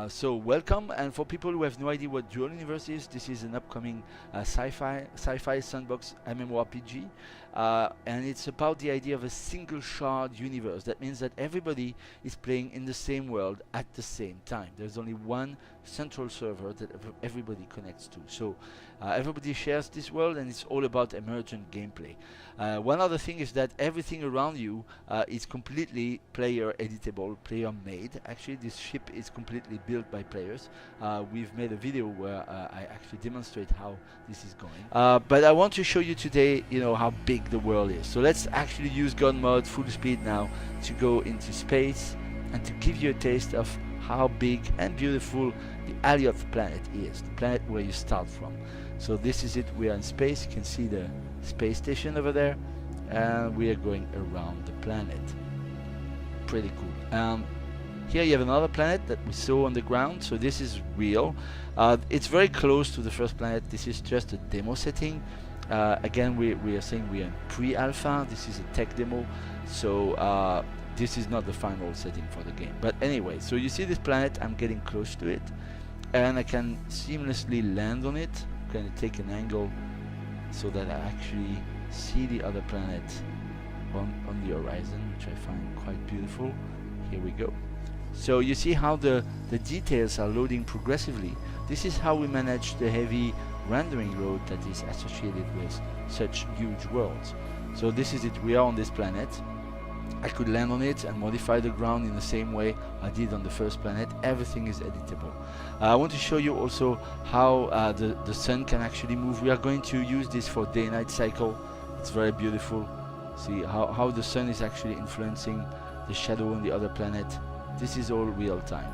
So welcome, and for people who have no idea what Dual Universe is, this is an upcoming sci-fi sandbox MMORPG, and it's about the idea of a single shard universe. That means that everybody is playing in the same world at the same time. There's only one central server that everybody connects to. So everybody shares this world, and it's all about emergent gameplay. One other thing is that everything around you is completely player editable, player made. Actually, this ship is completely built by players. We've made a video where I actually demonstrate how this is going. But I want to show you today, how big the world is. So let's actually use gun mode full speed now to go into space and to give you a taste of how big and beautiful the Alioth planet is, the planet where you start from. So this is it. We are in space. You can see the space station over there, and we are going around the planet. Pretty cool. Here you have another planet that we saw on the ground. So this is real. It's very close to the first planet. This is just a demo setting. Again, we are saying we are in pre-alpha. This is a tech demo, so this is not the final setting for the game. But anyway, so you see this planet. I'm getting close to it, and I can seamlessly land on it. I'm going to take an angle so that I actually see the other planet on the horizon, which I find quite beautiful. Here we go. So you see how the details are loading progressively. This is how we manage the heavy rendering load that is associated with such huge worlds. So this is it. We are on this planet. I could land on it and modify the ground in the same way I did on the first planet. Everything is editable. I want to show you also how the sun can actually move. We are going to use this for day-night cycle. It's very beautiful. See how the sun is actually influencing the shadow on the other planet. This is all real time.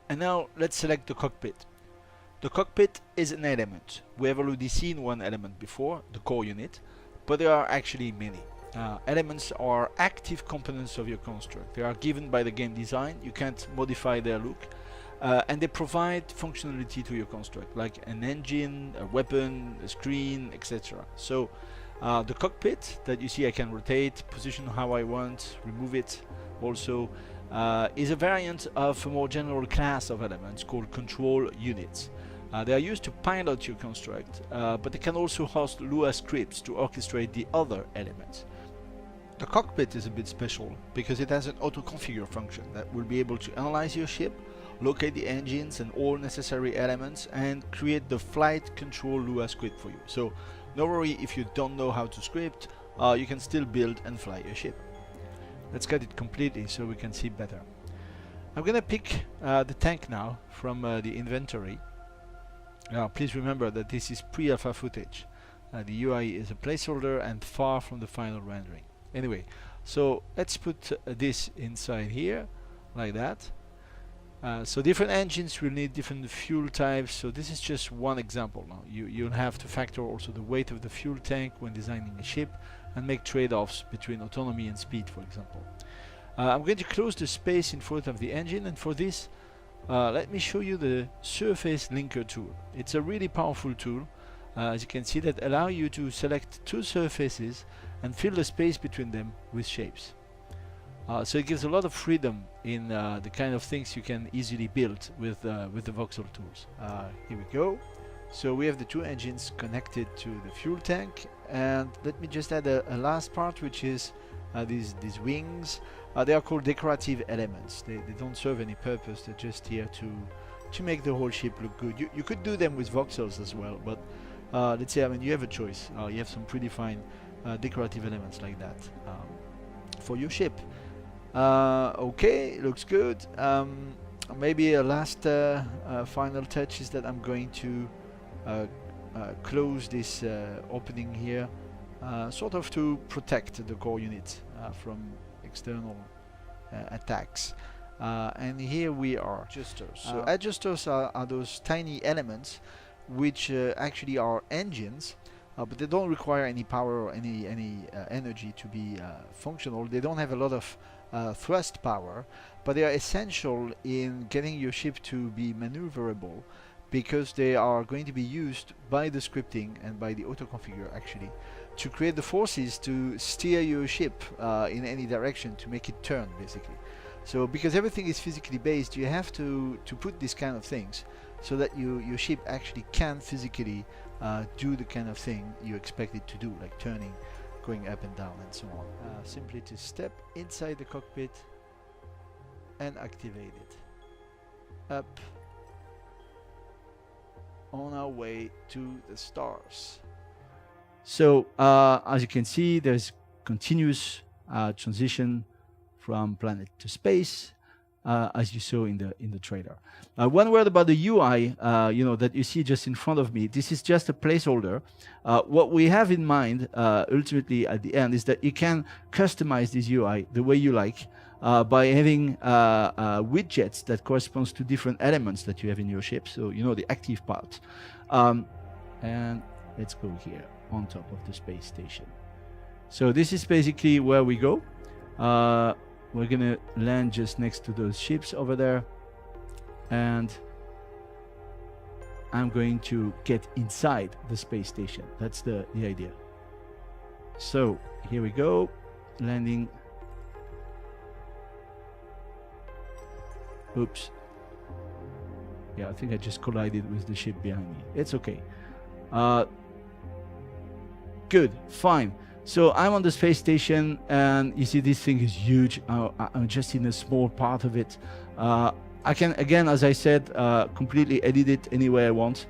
And now let's select the cockpit. The cockpit is an element. We have already seen one element before, the core unit, but there are actually many. Elements are active components of your construct. They are given by the game design. You can't modify their look. And they provide functionality to your construct, like an engine, a weapon, a screen, etc. So the cockpit that you see, I can rotate, position how I want, remove it also, is a variant of a more general class of elements called control units. They are used to pilot your construct, but they can also host Lua scripts to orchestrate the other elements. The cockpit is a bit special because it has an auto-configure function that will be able to analyze your ship, locate the engines and all necessary elements, and create the flight control Lua script for you. So no worry if you don't know how to script, you can still build and fly your ship. Let's get it completely so we can see better. I'm gonna pick the tank now from the inventory. Now please remember that this is pre-alpha footage. The UI is a placeholder and far from the final rendering. Anyway, so let's put this inside here like that. So different engines will need different fuel types, so this is just one example. Now you'll have to factor also the weight of the fuel tank when designing a ship and make trade-offs between autonomy and speed, for example. I'm going to close the space in front of the engine, and for this let me show you the surface linker tool. It's a really powerful tool, as you can see, that allow you to select two surfaces and fill the space between them with shapes. So it gives a lot of freedom in the kind of things you can easily build with the voxel tools. Here we go. So we have the two engines connected to the fuel tank, and let me just add a last part, which is these wings. They are called decorative elements. They don't serve any purpose. They're just here to make the whole ship look good. You could do them with voxels as well, but let's say, I mean, you have a choice. You have some predefined decorative elements like that for your ship. Okay, looks good. Maybe a last final touch is that I'm going to close this opening here, sort of to protect the core unit from external attacks. And here we are, adjusters. So adjusters are those tiny elements which actually are engines, but they don't require any power or any energy to be functional. They don't have a lot of thrust power, but they are essential in getting your ship to be maneuverable, because they are going to be used by the scripting and by the auto-configure actually to create the forces to steer your ship in any direction, to make it turn basically. So because everything is physically based, you have to put these kind of things so that your ship actually can physically do the kind of thing you expect it to do, like turning, going up and down and so on. Simply to step inside the cockpit and activate it. Up, on our way to the stars. So as you can see, there's continuous transition from planet to space, as you saw in the trailer. One word about the UI, that you see just in front of me. This is just a placeholder. What we have in mind, ultimately at the end, is that you can customize this UI the way you like by having widgets that corresponds to different elements that you have in your ship. So the active part. And let's go here on top of the space station. So this is basically where we go. We're gonna land just next to those ships over there, and I'm going to get inside the space station. That's the idea. So here we go, landing. Oops. Yeah, I think I just collided with the ship behind me. It's okay. Good, fine. So I'm on the space station, and you see this thing is huge. I'm just in a small part of it. I can, again, as I said, completely edit it any way I want.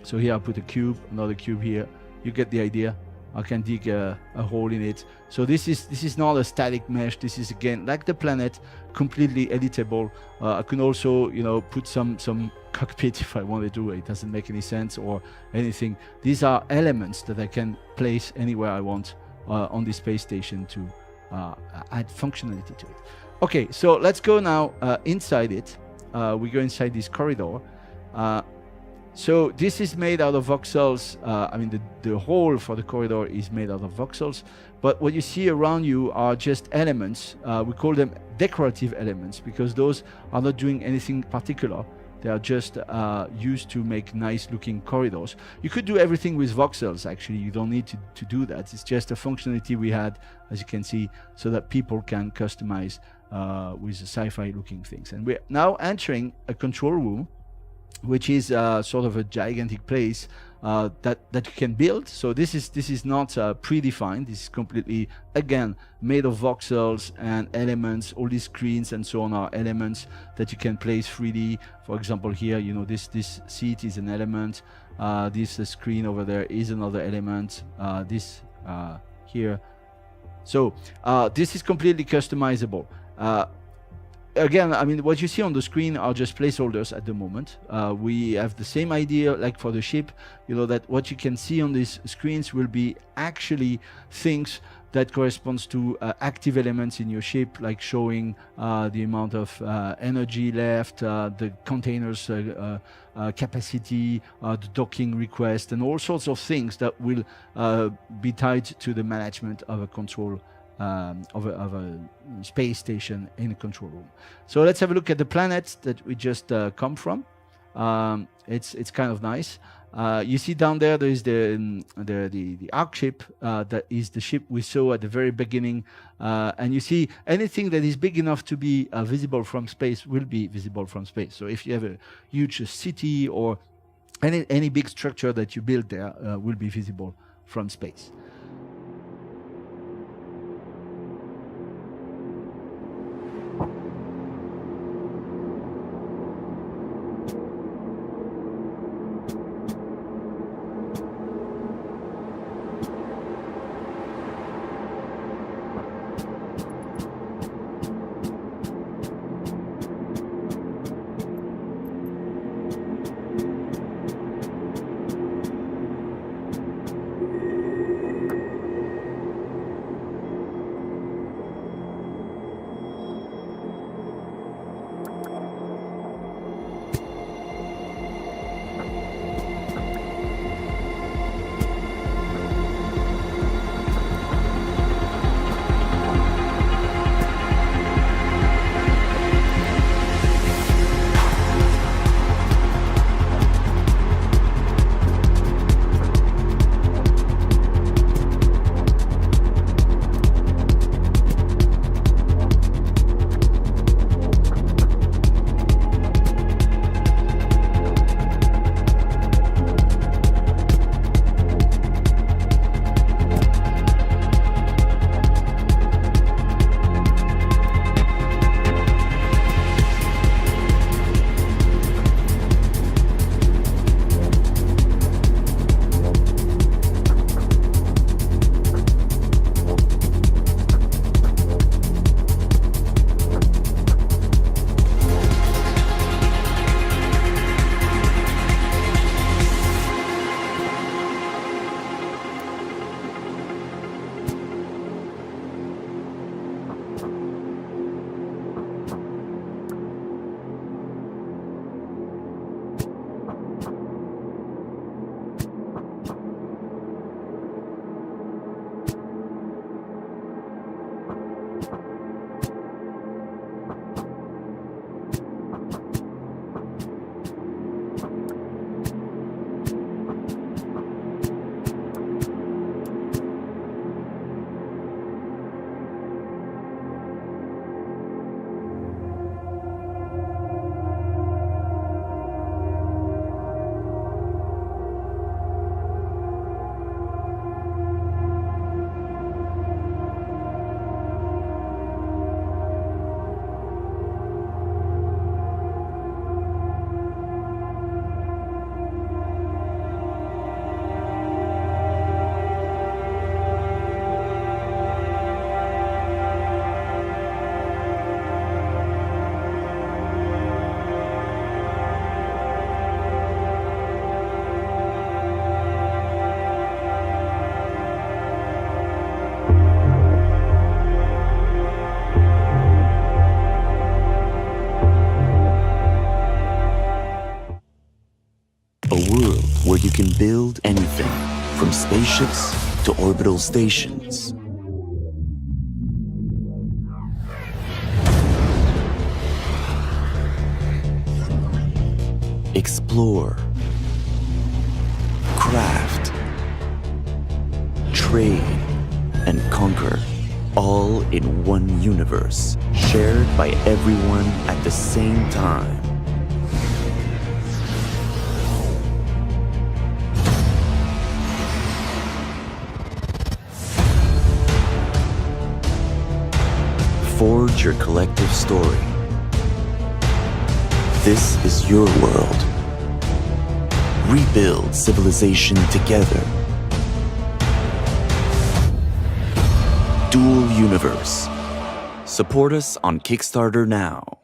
So here I put a cube, another cube here. You get the idea. I can dig a hole in it. So this is not a static mesh. This is, again, like the planet, completely editable. I can also, put some cockpit if I wanted to. It doesn't make any sense or anything. These are elements that I can place anywhere I want on the space station to add functionality to it. Okay, so let's go now inside it. we go inside this corridor. So this is made out of voxels. I mean, the hole for the corridor is made out of voxels, but what you see around you are just elements. We call them decorative elements because those are not doing anything particular. They are just used to make nice looking corridors. You could do everything with voxels, actually. You don't need to do that. It's just a functionality we had, as you can see, so that people can customize with the sci-fi looking things. And we're now entering a control room, which is sort of a gigantic place that you can build. So this is not predefined. This is completely, again, made of voxels and elements. All these screens and so on are elements that you can place freely. For example, here, you know, this seat is an element. This screen over there is another element. This here. So this is completely customizable. Again, I mean, what you see on the screen are just placeholders at the moment. We have the same idea like for the ship, you know, that what you can see on these screens will be actually things that corresponds to active elements in your ship, like showing the amount of energy left, the containers capacity, the docking request, and all sorts of things that will be tied to the management of a control of a space station in a control room. So let's have a look at the planet that we just come from. It's kind of nice. You see down there is the Ark ship. That is the ship we saw at the very beginning. And you see anything that is big enough to be visible from space will be visible from space. So if you have a huge city or any big structure that you build there will be visible from space. can build anything, from spaceships to orbital stations. Explore, craft, trade, and conquer, all in one universe, shared by everyone at the same time. Forge your collective story. This is your world. Rebuild civilization together. Dual Universe. Support us on Kickstarter now.